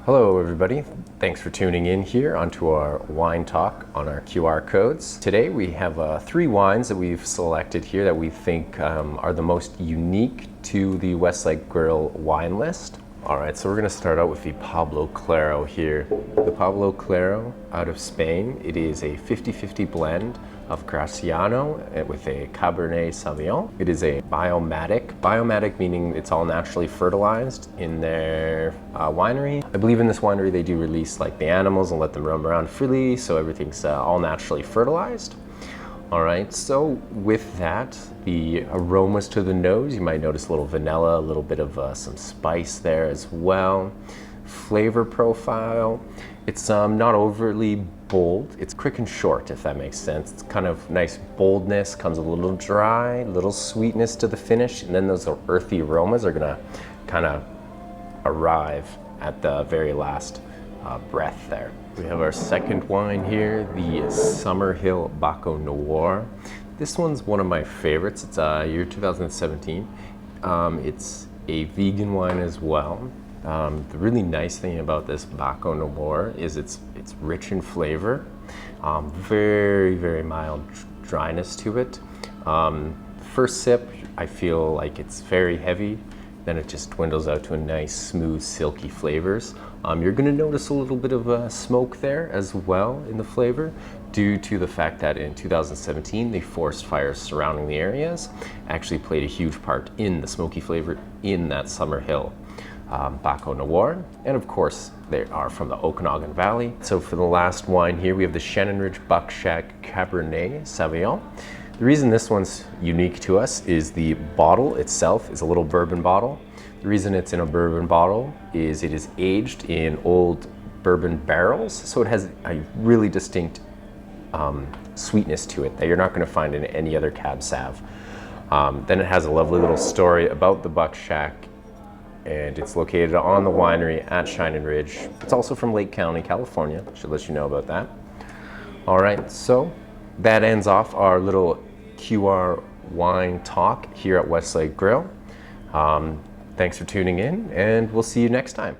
Hello everybody, thanks for tuning in here onto our wine talk on our QR codes. Today we have 3 wines that we've selected here that we think are the most unique to the WestLake Grill wine list. Alright, so we're going to start out with the Pablo Caballero here. The Pablo Caballero out of Spain, it is a 50-50 blend of Graciano with a Cabernet Sauvignon. It is a biomatic meaning it's all naturally fertilized in their winery. I believe in this winery they do release like the animals and let them roam around freely, so everything's all naturally fertilized. All right, so with that, the aromas to the nose, you might notice a little vanilla, a little bit of some spice there as well. Flavor profile, it's not overly bold. It's quick and short, if that makes sense. It's kind of nice boldness, comes a little dry, little sweetness to the finish, and then those earthy aromas are gonna kind of arrive at the very last breath there. We have our second wine here, the Summerhill Baco Noir. This one's one of my favorites. It's year 2017. It's a vegan wine as well. The really nice thing about this Baco Noir is it's rich in flavor, very mild dryness to it. First sip, I feel like it's very heavy, then it just dwindles out to a nice, smooth, silky flavors. You're going to notice a little bit of smoke there as well in the flavor due to the fact that in 2017 the forest fires surrounding the areas actually played a huge part in the smoky flavor in that Summerhill Baco Noir, and of course they are from the Okanagan Valley. So for the last wine here we have the Shannon Ridge Buckshack Cabernet Sauvignon. The reason this one's unique to us is the bottle itself is a little bourbon bottle. The reason it's in a bourbon bottle is it is aged in old bourbon barrels, so it has a really distinct sweetness to it that you're not going to find in any other Cab Sav. Then it has a lovely little story about the Buckshack, and it's located on the winery at Shannon Ridge. It's also from Lake County, California. Should let you know about that. All right, so that ends off our little QR wine talk here at WestLake Grill. Thanks for tuning in, and we'll see you next time.